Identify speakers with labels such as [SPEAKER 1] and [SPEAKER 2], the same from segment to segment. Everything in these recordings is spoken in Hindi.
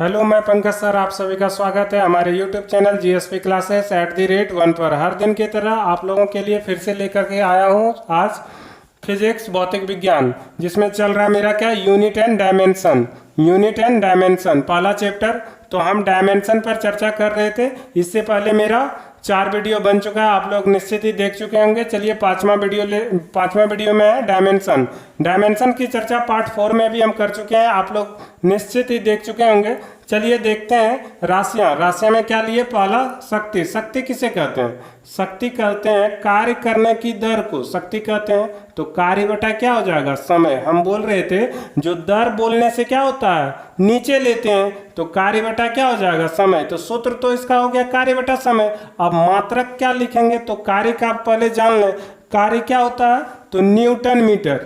[SPEAKER 1] हेलो, मैं पंकज सर, आप सभी का स्वागत है हमारे यूट्यूब चैनल जीएसपी क्लासेस @1 पर। हर दिन की तरह आप लोगों के लिए फिर से लेकर के आया हूँ आज फिजिक्स भौतिक विज्ञान, जिसमें चल रहा है मेरा क्या unit and dimension. Unit and dimension पहला चैप्टर। तो हम डायमेंशन पर चर्चा कर रहे थे। इससे पहले मेरा 4 वीडियो बन चुका है, आप लोग निश्चित ही देख चुके होंगे। चलिए पांचवा वीडियो में है डायमेंशन। डायमेंशन की चर्चा पार्ट 4 में भी हम कर चुके हैं, आप लोग निश्चित ही देख चुके होंगे। चलिए देखते हैं राशियां। राशियां में क्या लिए? पहला शक्ति। शक्ति किसे कहते हैं? शक्ति कहते हैं कार्य करने की दर को शक्ति कहते हैं। तो कार्य बटा क्या हो जाएगा? समय। हम बोल रहे थे जो दर बोलने से क्या होता है, नीचे लेते हैं, तो कार्य बटा क्या हो जाएगा? समय। तो सूत्र तो इसका हो गया कार्य बटा समय। अब मात्रक क्या लिखेंगे? तो कार्य का पहले जान लें। कार्य क्या होता है? तो न्यूटन मीटर।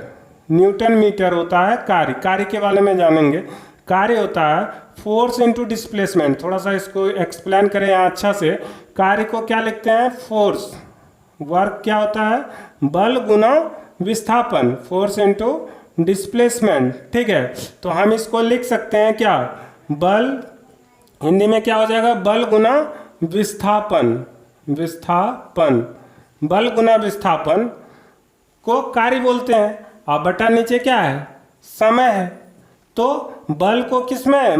[SPEAKER 1] न्यूटन मीटर होता है कार्य। कार्य के बारे में जानेंगे। कार्य होता है फोर्स इनटू डिस्प्लेसमेंट। थोड़ा सा इसको एक्सप्लेन करें यहाँ अच्छा से। कार्य को क्या लिखते हैं? फोर्स। वर्क क्या होता है? बल गुना विस्थापन। Force into displacement. ठीक है, तो हम इसको लिख सकते हैं क्या? बल, हिंदी में क्या हो जाएगा? बल गुना विस्थापन। विस्थापन, बल गुना विस्थापन को कार्य बोलते हैं। और बटा नीचे क्या है? समय है। तो बल को किस में?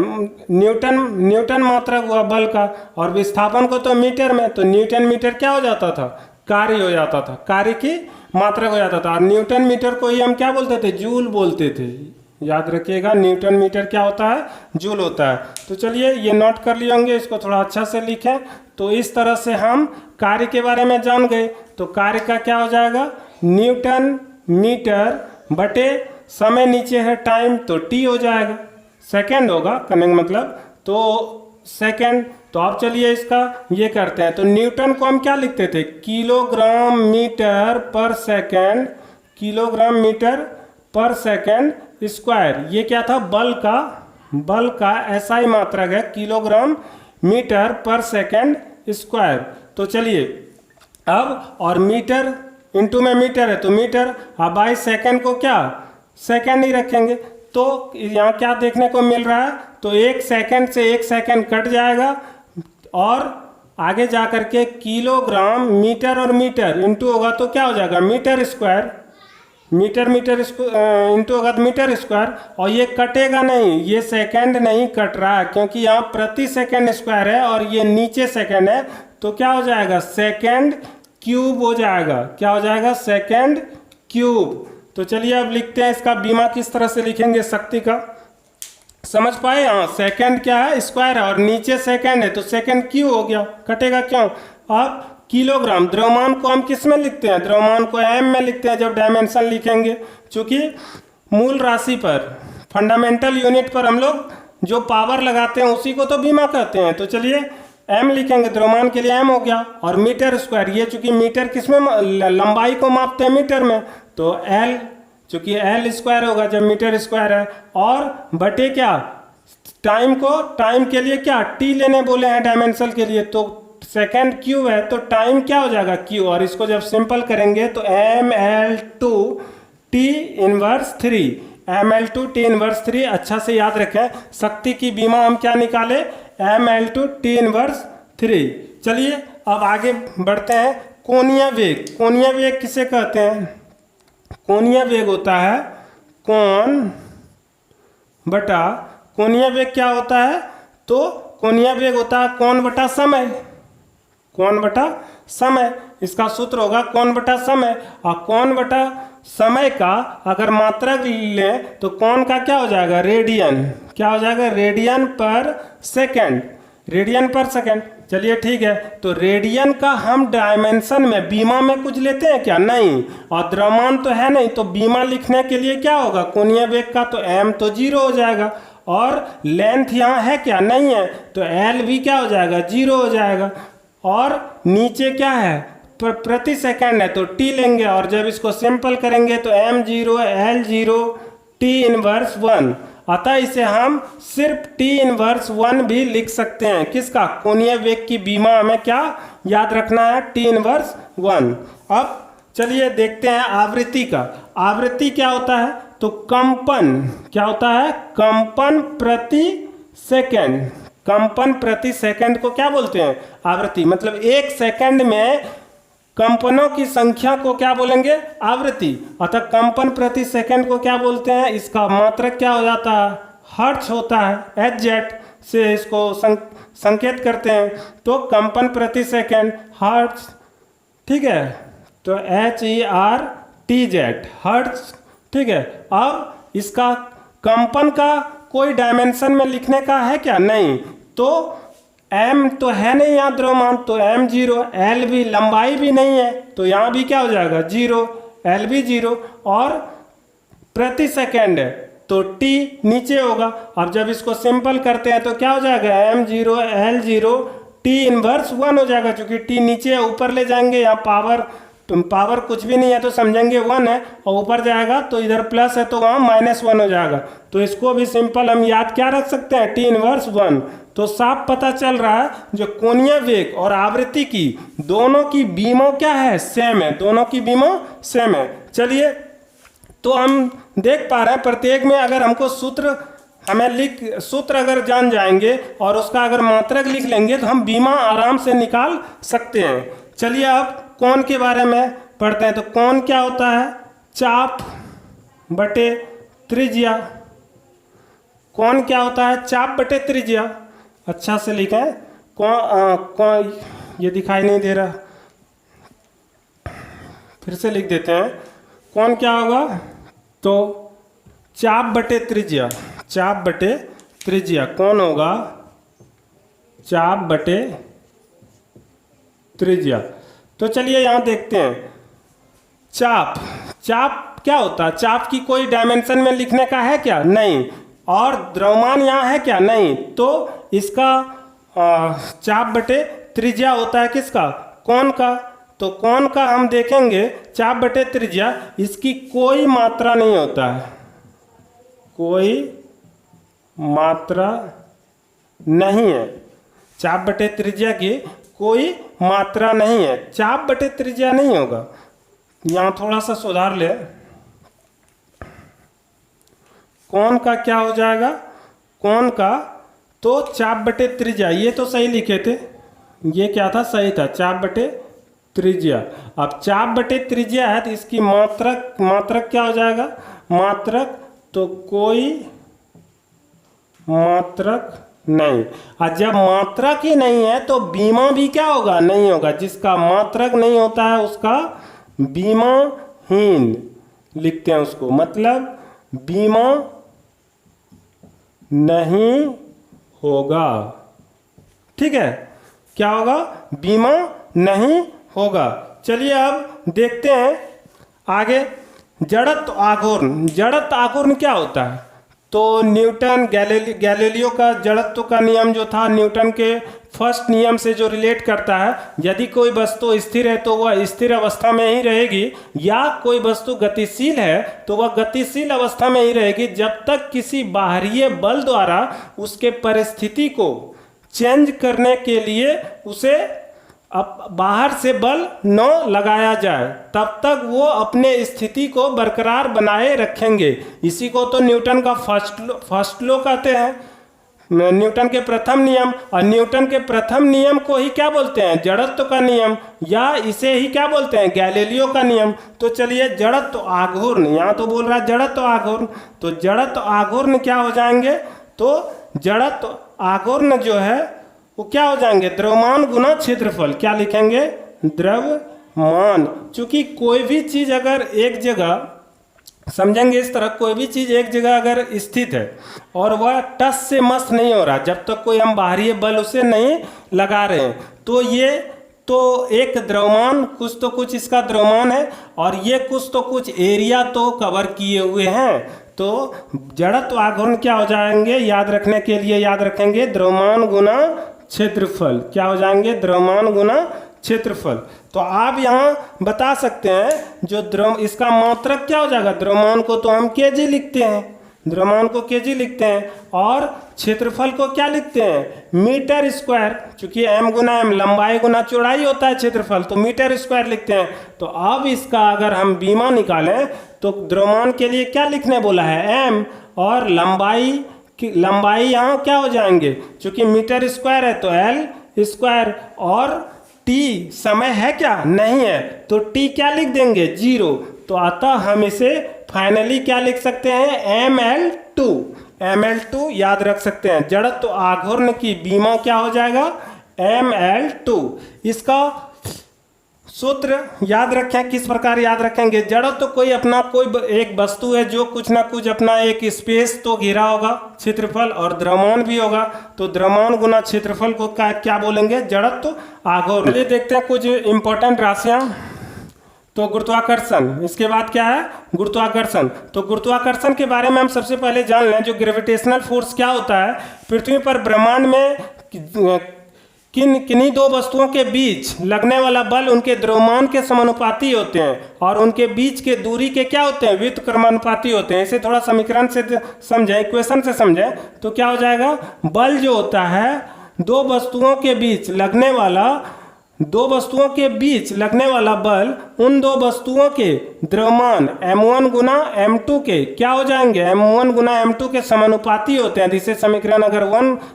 [SPEAKER 1] न्यूटन मात्रक हुआ बल का, और विस्थापन को तो मीटर में। तो न्यूटन मीटर क्या हो जाता था? कार्य हो जाता था, कार्य की मात्रक हो जाता था। और न्यूटन मीटर को ही हम क्या बोलते थे? जूल बोलते थे। याद रखिएगा, न्यूटन मीटर क्या होता है? जूल होता है। तो चलिए ये नोट कर लिए होंगे, इसको थोड़ा अच्छा से लिखें। तो इस तरह से हम कार्य के बारे में जान गए। तो कार्य का क्या हो जाएगा? न्यूटन मीटर बटे समय, नीचे है टाइम, तो टी हो जाएगा। सेकंड होगा, करने का मतलब तो सेकंड। तो अब चलिए इसका ये करते हैं। तो न्यूटन को हम क्या लिखते थे? किलोग्राम मीटर पर सेकंड। किलोग्राम मीटर पर सेकंड स्क्वायर। ये क्या था? बल का। बल का SI मात्रक है किलोग्राम मीटर पर सेकंड स्क्वायर। तो चलिए अब, और मीटर इंटू में मीटर है तो मीटर। अब बाई सेकंड को क्या? सेकंड ही रखेंगे। तो यहाँ क्या देखने को मिल रहा है? तो 1 सेकंड से 1 सेकंड कट जाएगा, और आगे जा कर के किलोग्राम मीटर और मीटर इंटू होगा तो क्या हो जाएगा? Metre square. मीटर इंटू होगा तो मीटर स्क्वायर। और ये कटेगा नहीं, ये सेकंड नहीं कट रहा है, क्योंकि यहाँ प्रति सेकंड स्क्वायर है और ये नीचे सेकंड है। तो क्या हो जाएगा? सेकंड क्यूब हो जाएगा। क्या हो जाएगा? Second cube. तो चलिए अब लिखते हैं इसका बीमा किस तरह से लिखेंगे शक्ति का, समझ पाए? हाँ, सेकंड क्या है? स्क्वायर है, और नीचे सेकंड है, तो सेकंड क्यू हो गया, कटेगा क्यों? अब किलोग्राम, द्रव्यमान को हम किस में लिखते हैं? द्रव्यमान को एम में लिखते हैं जब डायमेंशन लिखेंगे, चूंकि मूल राशि पर, फंडामेंटल यूनिट पर हम लोग जो पावर लगाते हैं उसी को तो बीमा कहते हैं। तो चलिए एम लिखेंगे, द्रव्यमान के लिए एम हो गया। और मीटर स्क्वायर, ये चूंकि मीटर किस में? लंबाई को मापते हैं मीटर में, तो एल, चूंकि एल स्क्वायर होगा जब मीटर स्क्वायर है। और बटे क्या? टाइम को, टाइम के लिए क्या? टी लेने बोले हैं डायमेंशन के लिए, तो सेकंड क्यू है, तो टाइम क्या हो जाएगा? क्यू। और इसको जब सिंपल करेंगे तो ml2 T−3। ml2 T−3 अच्छा से याद रखें। शक्ति की बीमा हम क्या निकाले? ml2 T−3। चलिए अब आगे बढ़ते हैं। कोणीय वेग। कोणीय वेग किसे कहते हैं? कोणीय वेग होता है कोण बटा, कोणीय वेग क्या होता है? तो कोणीय वेग होता है कोण बटा समय। कोण बटा समय, इसका सूत्र होगा कोण बटा समय। और कोण बटा समय का अगर मात्रक लें तो कोण का क्या हो जाएगा? रेडियन। क्या हो जाएगा? रेडियन पर सेकंड। रेडियन पर सेकंड। चलिए ठीक है, तो रेडियन का हम डायमेंशन में, बीमा में कुछ लेते हैं क्या? नहीं। और द्रव्यमान तो है नहीं, तो बीमा लिखने के लिए क्या होगा? कोणीय वेग का तो m तो 0 हो जाएगा, और लेंथ यहाँ है क्या? नहीं है, तो l भी क्या हो जाएगा? 0 हो जाएगा। और नीचे क्या है? प्रति सेकंड है, तो t लेंगे, और जब इसको सिंपल करेंगे तो m0 l0 T−1। अतः इसे हम सिर्फ T−1 भी लिख सकते हैं। किसका? कोणीय वेग की बीमा हमें क्या याद रखना है? T−1। अब चलिए देखते हैं आवृत्ति का। आवृत्ति क्या होता है? तो कंपन। क्या होता है? कंपन प्रति सेकेंड। कंपन प्रति सेकंड को क्या बोलते हैं? आवृत्ति। मतलब एक सेकंड में कंपनों की संख्या को क्या बोलेंगे? आवृत्ति। अतः कंपन प्रति सेकंड को क्या बोलते हैं? इसका मात्रक क्या हो जाता है? हर्ट्ज होता है। HZ से इसको संकेत करते हैं। तो कंपन प्रति सेकंड हर्ट्ज, ठीक है। तो HERTZ हर्ट्ज, ठीक है। अब इसका कंपन का कोई डायमेंशन में लिखने का है क्या? नहीं। तो m तो है नहीं यहाँ द्रव्यमान, तो m 0, l भी लंबाई भी नहीं है, तो यहाँ भी क्या हो जाएगा? 0, l भी 0, और प्रति सेकेंड है तो t नीचे होगा। अब जब इसको सिंपल करते हैं तो क्या हो जाएगा? m 0, l 0, t इनवर्स 1 हो जाएगा। क्योंकि t नीचे है, ऊपर ले जाएंगे, यहाँ पावर कुछ भी नहीं है तो समझेंगे 1 है, और ऊपर जाएगा तो इधर प्लस है तो वहाँ -1 हो जाएगा। तो इसको भी सिंपल हम याद क्या रख सकते हैं? t inverse 1। तो साफ पता चल रहा है जो कोणीय वेग और आवृत्ति की दोनों की बीमों क्या है? सेम है। दोनों की बीमों सेम है। चलिए, तो हम देख पा रहे हैं प्रत्येक में अगर हमको सूत्र अगर जान जाएंगे और उसका अगर मात्रक लिख लेंगे तो हम बीमा आराम से निकाल सकते हैं। चलिए अब कोण के बारे में पढ़ते हैं। तो कोण क्या होता है? चाप बटे त्रिज्या। कोण क्या होता है? चाप बटे त्रिज्या। अच्छा से लिखें। कौन ये दिखाई नहीं दे रहा, फिर से लिख देते हैं। कोण क्या होगा? तो चाप बटे त्रिज्या। चाप बटे त्रिज्या कौन होगा? चाप बटे त्रिज्या। तो चलिए यहाँ देखते हैं। चाप क्या होता है? चाप की कोई डायमेंशन में लिखने का है क्या? नहीं। और द्रव्यमान यहाँ है क्या? नहीं। तो इसका चाप बटे त्रिज्या होता है किसका? कोण का। तो कोण का हम देखेंगे चाप बटे त्रिज्या, इसकी कोई मात्रा नहीं होता है। कोई मात्रा नहीं है। चाप बटे त्रिज्या की कोई मात्रा नहीं है। चाप बटे त्रिज्या नहीं होगा। यहाँ थोड़ा सा सुधार ले। कोण का क्या हो जाएगा? कोण का तो चाप बटे त्रिज्या, ये तो सही लिखे थे, ये क्या था? सही था, चाप बटे त्रिज्या। अब चाप बटे त्रिज्या है तो इसकी मात्रक क्या हो जाएगा? मात्रक तो कोई मात्रक नहीं। और जब मात्रक ही नहीं है तो बीमा भी क्या होगा? नहीं होगा। जिसका मात्रक नहीं होता है उसका बीमाहीन लिखते हैं उसको। मतलब बीमा नहीं होगा। ठीक है, क्या होगा? बीमा नहीं होगा। चलिए अब देखते हैं आगे। जड़त्व आघूर्ण। जड़त्व आघूर्ण क्या होता है? तो न्यूटन गैलीलियो का जड़त्व का नियम जो था, न्यूटन के फर्स्ट नियम से जो रिलेट करता है, यदि कोई वस्तु स्थिर है तो वह स्थिर अवस्था में ही रहेगी, या कोई वस्तु गतिशील है तो वह गतिशील अवस्था में ही रहेगी जब तक किसी बाहरी बल द्वारा उसके परिस्थिति को चेंज करने के लिए उसे अब बाहर से बल न लगाया जाए, तब तक वो अपने स्थिति को बरकरार बनाए रखेंगे। इसी को तो न्यूटन का फर्स्ट लॉ कहते हैं, न्यूटन के प्रथम नियम। और न्यूटन के प्रथम नियम को ही क्या बोलते हैं? जड़त्व का नियम, या इसे ही क्या बोलते हैं? गैलीलियो का नियम। तो चलिए जड़त्व आघूर्ण, यहाँ तो बोल रहा है जड़त्व आघूर्ण, तो जड़त्व आघूर्ण क्या हो जाएंगे? तो जड़त्व आघूर्ण जो है वो क्या हो जाएंगे? द्रव्यमान गुना क्षेत्रफल। क्या लिखेंगे? द्रव्यमान। चूंकि कोई भी चीज अगर एक जगह, समझेंगे इस तरह, कोई भी चीज एक जगह अगर स्थित है और वह टस से मस नहीं हो रहा, जब तक कोई हम बाहरी बल उसे नहीं लगा रहे हैं, तो ये तो एक द्रव्यमान, कुछ तो कुछ इसका द्रव्यमान है, और ये कुछ तो कुछ एरिया तो कवर किए हुए हैं। तो जड़त्व आघूर्ण क्या हो जाएंगे? याद रखने के लिए याद रखेंगे द्रव्यमान गुना क्षेत्रफल। क्या हो जाएंगे? द्रव्यमान गुना क्षेत्रफल। तो आप यहाँ बता सकते हैं जो इसका मात्रक क्या हो जाएगा? द्रव्यमान को तो हम केजी लिखते हैं, द्रव्यमान को केजी लिखते हैं, और क्षेत्रफल को क्या लिखते हैं? Metre square. चूंकि m गुना m लंबाई गुना चौड़ाई होता है क्षेत्रफल, तो मीटर स्क्वायर लिखते हैं। तो अब इसका अगर हम बीमा निकालें तो द्रव्यमान के लिए क्या लिखने बोला है? m, और लंबाई कि लंबाई यहाँ क्या हो जाएंगे, क्योंकि मीटर स्क्वायर है तो एल स्क्वायर, और टी समय है क्या, नहीं है, तो टी क्या लिख देंगे 0। तो अतः हम इसे फाइनली क्या लिख सकते हैं ml2। ml2 याद रख सकते हैं, जड़त्व आघूर्ण की बीमा क्या हो जाएगा ml2। इसका सूत्र याद रखें, किस प्रकार याद रखेंगे, जड़त्व कोई अपना कोई एक वस्तु है जो कुछ ना कुछ अपना एक स्पेस तो घेरा होगा क्षेत्रफल, और द्रव्यमान भी होगा, तो द्रव्यमान गुना क्षेत्रफल को क्या बोलेंगे, जड़त्व आघूर्ण। चलिए देखते हैं कुछ इंपॉर्टेंट राशियां। तो गुरुत्वाकर्षण, इसके बाद क्या है गुरुत्वाकर्षण। तो गुरुत्वाकर्षण के बारे में हम सबसे पहले जान लें, जो ग्रेविटेशनल फोर्स क्या होता है। पृथ्वी पर ब्रह्मांड में किन्हीं दो वस्तुओं के बीच लगने वाला बल उनके द्रव्यमान के समानुपाती होते हैं, और उनके बीच के दूरी के क्या होते हैं, व्युत्क्रमानुपाती होते हैं। इसे थोड़ा समीकरण से समझें, इक्वेशन से समझें, तो क्या हो जाएगा, बल जो होता है दो वस्तुओं के बीच लगने वाला बल उन दो वस्तुओं के द्रव्यमान m1 गुना m2 के क्या हो जाएंगे, m1 गुना m2 के समानुपाती होते हैं। जिसे समीकरण अगर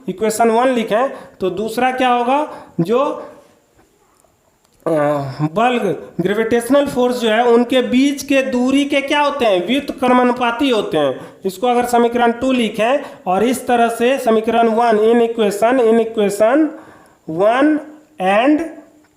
[SPEAKER 1] इक्वेशन 1 लिखें तो दूसरा क्या होगा, जो बल ग्रेविटेशनल फोर्स जो है उनके बीच के दूरी के क्या होते हैं, व्युत्क्रमानुपाती होते हैं। इसको अगर समीकरण 2 लिखें और इस तरह से समीकरण 1 in equation 1 and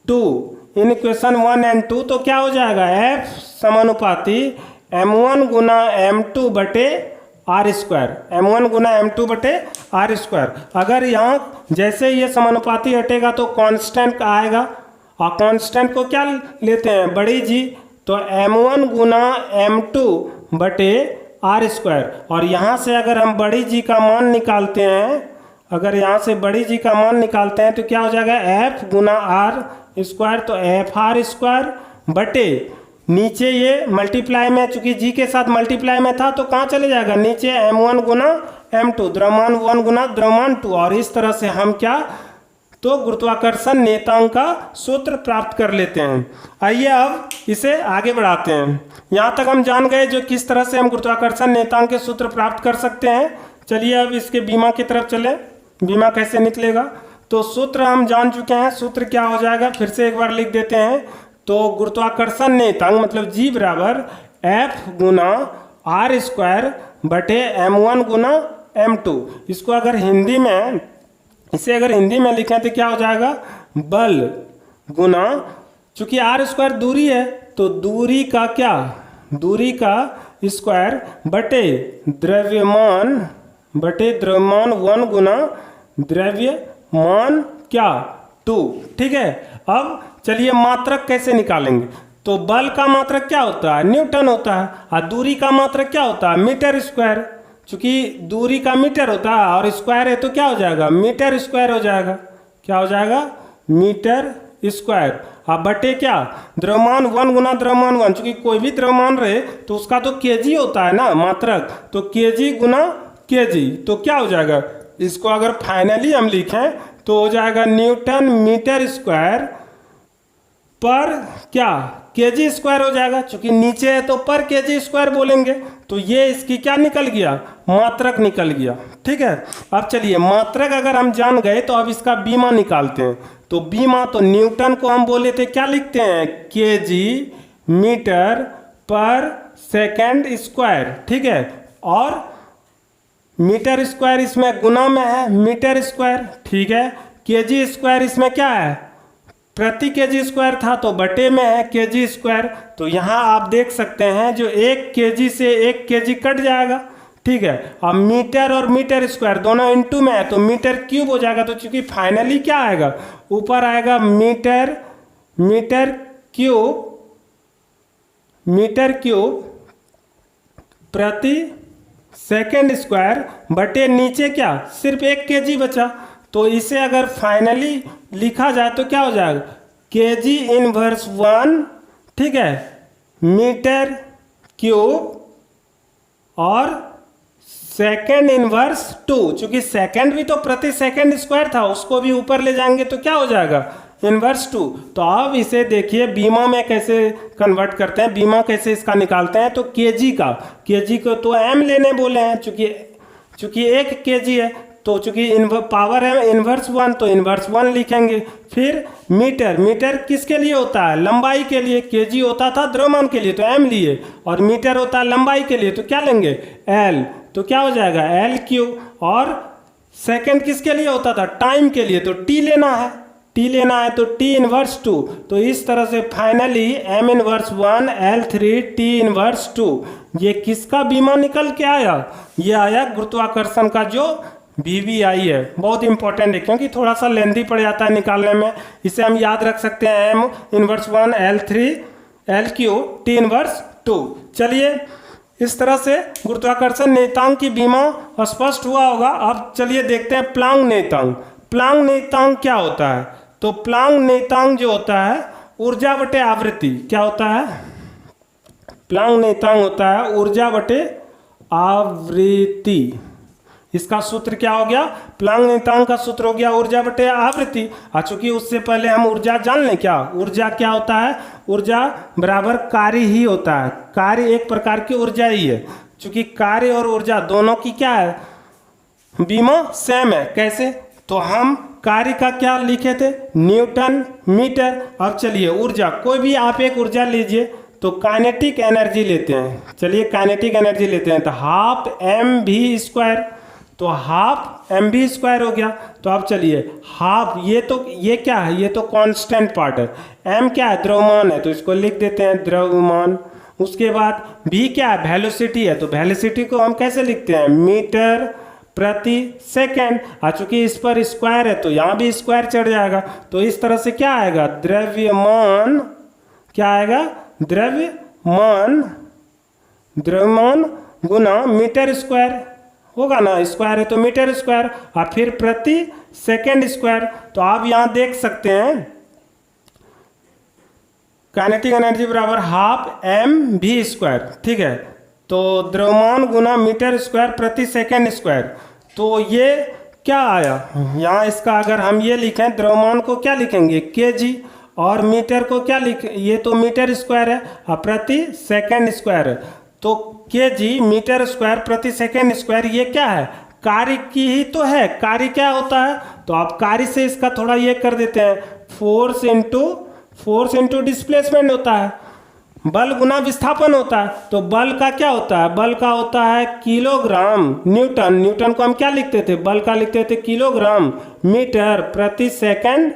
[SPEAKER 1] 2 in equation 1 and 2, तो क्या हो जाएगा F समानुपाती m1 गुना m2 बटे are square, m1 Guna m2 बटे आर स्क्वायर। अगर यहाँ जैसे ये समानुपाती हटेगा तो कांस्टेंट आएगा, और कांस्टेंट को क्या लेते हैं, बड़ी जी, तो m1 गुना m2 बटे आर स्क्वायर। और यहाँ से अगर हम बड़ी जी का मान निकालते हैं, अगर यहाँ से बड़ी जी का मान निकालते हैं तो क्या हो जाएगा, f गुना आर स्क्वायर, तो एफ आर स्क्वायर बटे नीचे ये मल्टीप्लाई में, चूंकि जी के साथ मल्टीप्लाई में था तो कहाँ चले जाएगा, नीचे m1 गुना m2, द्रव्यमान 1 गुना द्रव्यमान 2। और इस तरह से हम क्या, तो गुरुत्वाकर्षण नियतांक का सूत्र प्राप्त कर लेते हैं। आइए अब इसे आगे बढ़ाते हैं। यहाँ तक हम जान गए जो किस तरह से हम गुरुत्वाकर्षण नियतांक के सूत्र प्राप्त कर सकते हैं। चलिए अब इसके बीमा की तरफ चले, बीमा कैसे निकलेगा। तो सूत्र हम जान चुके हैं, सूत्र क्या हो जाएगा फिर से एक बार लिख देते हैं। तो गुरुत्वाकर्षण नियतांक मतलब जी बराबर एफ गुना आर स्क्वायर बटे m1 गुना m2। इसको अगर हिंदी में, इसे अगर हिंदी में लिखें तो क्या हो जाएगा, बल गुना, चूंकि आर स्क्वायर दूरी है तो दूरी का क्या, दूरी का स्क्वायर बटे द्रव्यमान 1 गुना द्रव्यमान क्या 2। ठीक है, अब चलिए मात्रक कैसे निकालेंगे। तो बल का मात्रक क्या होता है, न्यूटन होता है, और दूरी का मात्रक क्या होता है, मीटर स्क्वायर। चूंकि दूरी का मीटर होता है और स्क्वायर है तो क्या हो जाएगा, मीटर स्क्वायर हो जाएगा। क्या हो जाएगा, मीटर स्क्वायर। अब बटे क्या, द्रव्यमान 1 गुना द्रव्यमान 1, चूंकि कोई भी द्रव्यमान रहे तो उसका तो केजी होता है ना मात्रक, तो केजी गुना केजी, तो क्या हो जाएगा, इसको अगर फाइनली हम लिखें तो हो जाएगा न्यूटन मीटर स्क्वायर पर क्या, केजी स्क्वायर हो जाएगा। चूंकि नीचे है तो पर केजी स्क्वायर बोलेंगे, तो ये इसकी क्या निकल गया, मात्रक निकल गया। ठीक है, अब चलिए मात्रक अगर हम जान गए तो अब इसका बीमा निकालते हैं। तो बीमा, तो न्यूटन को हम बोले थे क्या लिखते हैं, केजी मीटर पर सेकेंड स्क्वायर। ठीक है, और मीटर स्क्वायर इसमें गुना में है, मीटर स्क्वायर। ठीक है, केजी स्क्वायर इसमें क्या है, प्रति केजी स्क्वायर था तो बटे में है केजी स्क्वायर। तो यहाँ आप देख सकते हैं जो 1 केजी से 1 केजी कट जाएगा। ठीक है, अब मीटर और मीटर स्क्वायर दोनों इनटू में है तो मीटर क्यूब हो जाएगा। तो चूंकि फाइनली क्या आएगा, ऊपर आएगा मीटर क्यूब प्रति सेकेंड स्क्वायर बटे नीचे क्या, सिर्फ 1 केजी बचा। तो इसे अगर फाइनली लिखा जाए तो क्या हो जाएगा, केजी इनवर्स 1, ठीक है, मीटर क्यूब और सेकेंड इनवर्स 2। चूंकि सेकेंड भी तो प्रति सेकेंड स्क्वायर था, उसको भी ऊपर ले जाएंगे तो क्या हो जाएगा, इनवर्स 2। तो अब इसे देखिए बीमा में कैसे कन्वर्ट करते हैं, बीमा कैसे इसका निकालते हैं। तो केजी को तो एम लेने बोले हैं, चूंकि चूंकि 1 kg है तो चूंकि पावर है इन्वर्स 1 तो इन्वर्स 1 लिखेंगे। फिर मीटर, मीटर किसके लिए होता है? लंबाई के लिए। केजी होता था द्रव्यमान के लिए तो एम लिए, और मीटर होता है लंबाई के लिए तो क्या लेंगे? एल। तो क्या हो जाएगा? L Q. और सेकंड किसके लिए होता था? टाइम के लिए, तो टी लेना है, टी लेना है तो टी इनवर्स 2। तो इस तरह से finally M inverse 1 L3 T inverse 2। ये किसका बीमा निकल के आया? ये आया गुरुत्वाकर्षण का जो VVI है। बहुत इंपॉर्टेंट है क्योंकि थोड़ा सा लेंथी पड़ जाता है निकालने में। इसे हम याद रख सकते हैं M inverse 1 L3 LQ T inverse 2। चलिए इस तरह से गुरुत्वाकर्षण नियतांक की बीमा स्पष्ट हुआ होगा। अब चलिए देखते हैं प्लांक नियतांक। प्लांक नियतांक क्या होता है? तो प्लांक नियतांक जो होता है ऊर्जा बटे आवृत्ति। क्या होता है? प्लांक नियतांक होता है ऊर्जा बटे आवृत्ति। इसका सूत्र क्या हो गया? प्लांक नियतांक का सूत्र हो गया ऊर्जा बटे आवृत्ति। चूंकि उससे पहले हम ऊर्जा जान लें। क्या ऊर्जा क्या होता है? ऊर्जा बराबर कार्य ही होता है। कार्य एक प्रकार की ऊर्जा ही है। चूंकि कार्य और ऊर्जा दोनों की क्या है? बीमा सेम है। कैसे? तो हम कार्य का क्या लिखे थे? Newton metre. अब चलिए ऊर्जा, कोई भी आप एक ऊर्जा लीजिए तो काइनेटिक एनर्जी लेते हैं। चलिए काइनेटिक एनर्जी लेते हैं तो हाफ एम वी स्क्वायर। तो हाफ एम वी स्क्वायर हो गया। तो अब चलिए हाफ, ये क्या है? ये तो कांस्टेंट पार्ट है। एम क्या है? द्रव्यमान है तो इसको लिख देते हैं द्रव्यमान। उसके बाद भी क्या है? वेलोसिटी है। तो वेलोसिटी को हम कैसे लिखते हैं? मीटर प्रति सेकेंड। चूंकि इस पर स्क्वायर है तो यहाँ भी स्क्वायर चढ़ जाएगा। तो इस तरह से क्या आएगा? द्रव्यमान। क्या आएगा? द्रव्यमान, द्रव्यमान गुना मीटर स्क्वायर होगा ना, स्क्वायर है तो मीटर स्क्वायर, और फिर प्रति सेकेंड स्क्वायर। तो आप यहाँ देख सकते हैं काइनेटिक एनर्जी बराबर हाफ एम वी स्क्वायर। ठीक है, तो द्रव्यमान गुना मीटर स्क्वायर प्रति सेकेंड स्क्वायर। तो ये क्या आया? यहाँ इसका अगर हम ये लिखें, द्रव्यमान को क्या लिखेंगे? केजी, और मीटर को क्या ये तो मीटर स्क्वायर है और प्रति सेकेंड स्क्वायर है। तो केजी मीटर स्क्वायर प्रति सेकेंड स्क्वायर ये क्या है? कार्य की ही तो है। कार्य क्या होता है? तो आप कार्य से इसका थोड़ा ये कर देते हैं, फोर्स इंटू डिस्प्लेसमेंट होता है। बल गुना विस्थापन होता है। तो बल का क्या होता है? बल का होता है किलोग्राम न्यूटन। न्यूटन को हम क्या लिखते थे? बल का लिखते थे किलोग्राम मीटर प्रति सेकेंड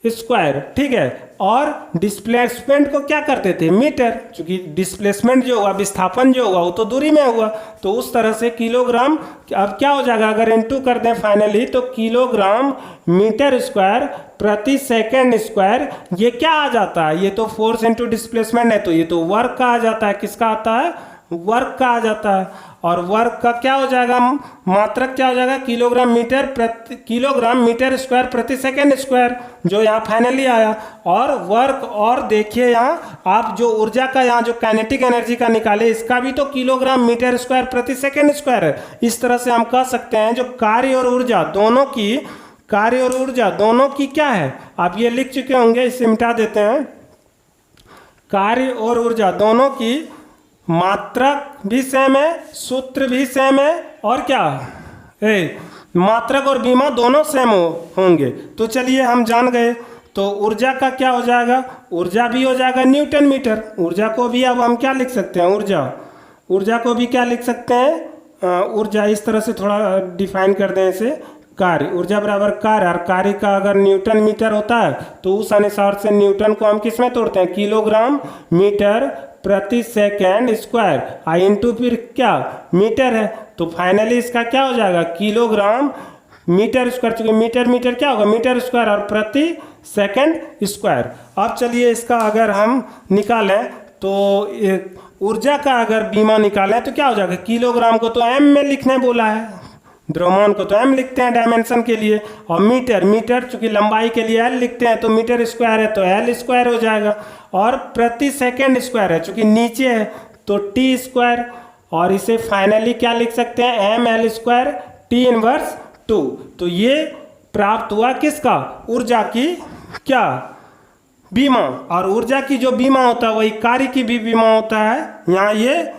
[SPEAKER 1] स्क्वायर। ठीक है, और डिस्प्लेसमेंट को क्या करते थे? मीटर। क्योंकि डिस्प्लेसमेंट जो होगा, विस्थापन जो होगा वो तो दूरी में हुआ, तो उस तरह से किलोग्राम। अब क्या हो जाएगा अगर इनटू कर दें फाइनली, तो किलोग्राम मीटर स्क्वायर प्रति सेकेंड स्क्वायर। ये क्या आ जाता है? ये तो फोर्स इंटू डिस्प्लेसमेंट है तो ये तो वर्क का आ जाता है। किसका आता है? वर्क का आ जाता है। और वर्क का क्या हो जाएगा? मात्रक क्या हो जाएगा? किलोग्राम मीटर स्क्वायर प्रति सेकेंड स्क्वायर, जो यहाँ फाइनली आया। और वर्क, और देखिए यहाँ आप जो ऊर्जा का यहाँ जो काइनेटिक एनर्जी का निकाले, इसका भी तो किलोग्राम मीटर स्क्वायर प्रति सेकेंड स्क्वायर है। इस तरह से हम कह सकते हैं जो कार्य और ऊर्जा दोनों की क्या है? आप ये लिख चुके होंगे, इसे मिटा देते हैं। कार्य और ऊर्जा दोनों की मात्रक भी सेम है, सूत्र भी सेम है, और क्या मात्रक और बीमा दोनों सेम होंगे। तो चलिए हम जान गए। तो ऊर्जा का क्या हो जाएगा? ऊर्जा भी हो जाएगा न्यूटन मीटर। ऊर्जा को भी अब हम क्या लिख सकते हैं? ऊर्जा को भी क्या लिख सकते हैं? ऊर्जा इस तरह से थोड़ा डिफाइन कर दें इसे, कार्य, ऊर्जा बराबर कार्य। और कार्य का अगर न्यूटन मीटर होता है तो उस अनुसार से न्यूटन को हम किस में तोड़ते हैं? किलोग्राम मीटर प्रति सेकेंड स्क्वायर। आई इंटू फिर क्या? मीटर है, तो फाइनली इसका क्या हो जाएगा? Kilogram metre square. चूंकि मीटर क्या होगा? मीटर स्क्वायर, और प्रति सेकेंड स्क्वायर। अब चलिए इसका अगर हम निकालें तो ऊर्जा का अगर बीमा निकालें तो क्या हो जाएगा? किलोग्राम को तो एम में लिखने बोला है, द्रव्यमान को तो एम लिखते हैं डायमेंशन के लिए, और मीटर चूंकि लंबाई के लिए एल लिखते हैं, तो मीटर स्क्वायर है तो एल स्क्वायर हो जाएगा। और प्रति सेकेंड स्क्वायर है, चूंकि नीचे है तो टी स्क्वायर। और इसे फाइनली क्या लिख सकते हैं? M L square T inverse 2। तो ये प्राप्त हुआ किसका? ऊर्जा की क्या? बीमा। और ऊर्जा की जो बीमा होता है वही कार्य की भी बीमा होता है। यहाँ ये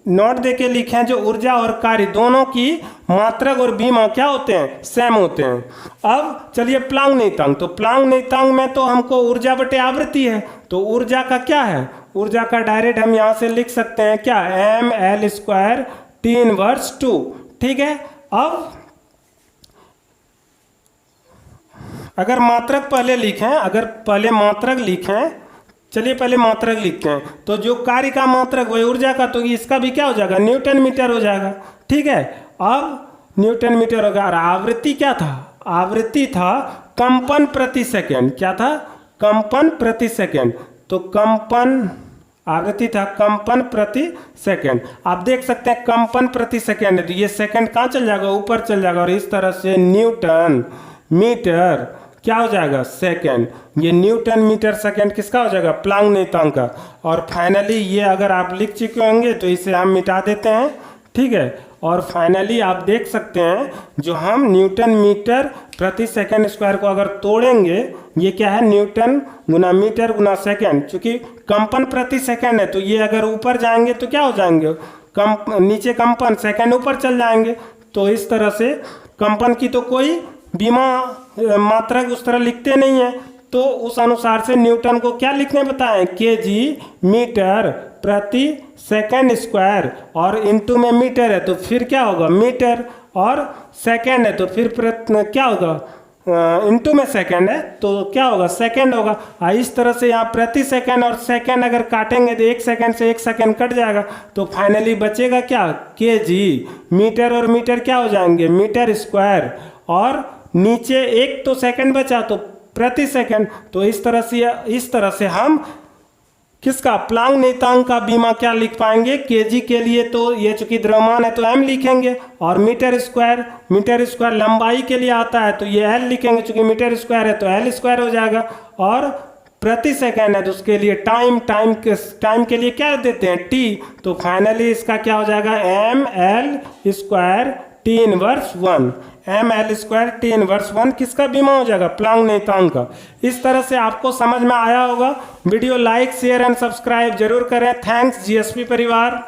[SPEAKER 1] नोट दे के लिखे जो ऊर्जा और कार्य दोनों की मात्रक और बीमा क्या होते हैं, सेम होते हैं। अब चलिए प्लांक नियतांक, तो प्लांक नियतांक में तो हमको ऊर्जा बटे आवृत्ति है, तो ऊर्जा का क्या है, ऊर्जा का डायरेक्ट हम यहाँ से लिख सकते हैं क्या, ml² T−2। ठीक है। अब अगर मात्रक पहले लिखें, अगर पहले मात्रक लिखें, चलिए पहले मात्रक लिखते हैं, तो जो कार्य का मात्रक वही ऊर्जा का, तो इसका भी क्या हो जाएगा, न्यूटन मीटर हो जाएगा। ठीक है। अब न्यूटन मीटर होगा। और आवृत्ति क्या था, आवृत्ति था कंपन प्रति सेकंड। क्या था, कंपन प्रति सेकंड। तो कंपन, आवृत्ति था कंपन प्रति सेकंड। आप देख सकते हैं कंपन प्रति सेकंड है, तो ये सेकंड कहाँ चल जाएगा, ऊपर चल जाएगा, और इस तरह से न्यूटन मीटर क्या हो जाएगा, सेकंड। ये न्यूटन मीटर सेकंड किसका हो जाएगा, प्लांक नियतांक का। और फाइनली ये अगर आप लिख चुके होंगे तो इसे हम मिटा देते हैं। ठीक है। और फाइनली आप देख सकते हैं जो हम न्यूटन मीटर प्रति सेकंड स्क्वायर को अगर तोड़ेंगे, ये क्या है, न्यूटन गुना मीटर गुना सेकंड, चूंकि कंपन प्रति सेकंड है तो ये अगर ऊपर जाएंगे तो क्या हो जाएंगे, नीचे कंपन, सेकंड ऊपर चल जाएंगे। तो इस तरह से कंपन की तो कोई बीमा मात्रक उस तरह लिखते नहीं है, तो उस अनुसार से न्यूटन को क्या लिखने बताएं, केजी मीटर प्रति सेकंड स्क्वायर, और इनटू में मीटर है तो फिर क्या होगा मीटर, और सेकंड है तो फिर क्या होगा, इनटू में सेकंड है तो क्या होगा, सेकंड होगा। इस तरह से यहाँ प्रति सेकंड और सेकंड अगर काटेंगे तो एक सेकंड से एक सेकंड कट जाएगा, तो फाइनली बचेगा क्या, केजी। मीटर और मीटर क्या हो जाएंगे, मीटर स्क्वायर, और नीचे एक तो सेकंड बचा तो प्रति सेकंड। तो इस तरह से हम किसका, प्लांक नियतांक का बीमा क्या लिख पाएंगे, केजी के लिए तो ये चूंकि द्रव्यमान है तो m लिखेंगे, और मीटर स्क्वायर लंबाई के लिए आता है तो ये l लिखेंगे, चूंकि मीटर स्क्वायर है तो l² हो जाएगा, और प्रति सेकंड है तो उसके लिए टाइम के लिए क्या देते हैं, t। तो फाइनली इसका क्या हो जाएगा, ml² T−1, ml² T−1 किसका बीमा हो जाएगा, प्लांक नियतांक का। इस तरह से आपको समझ में आया होगा। Video like share and subscribe जरूर करें। थैंक्स जीएसपी परिवार।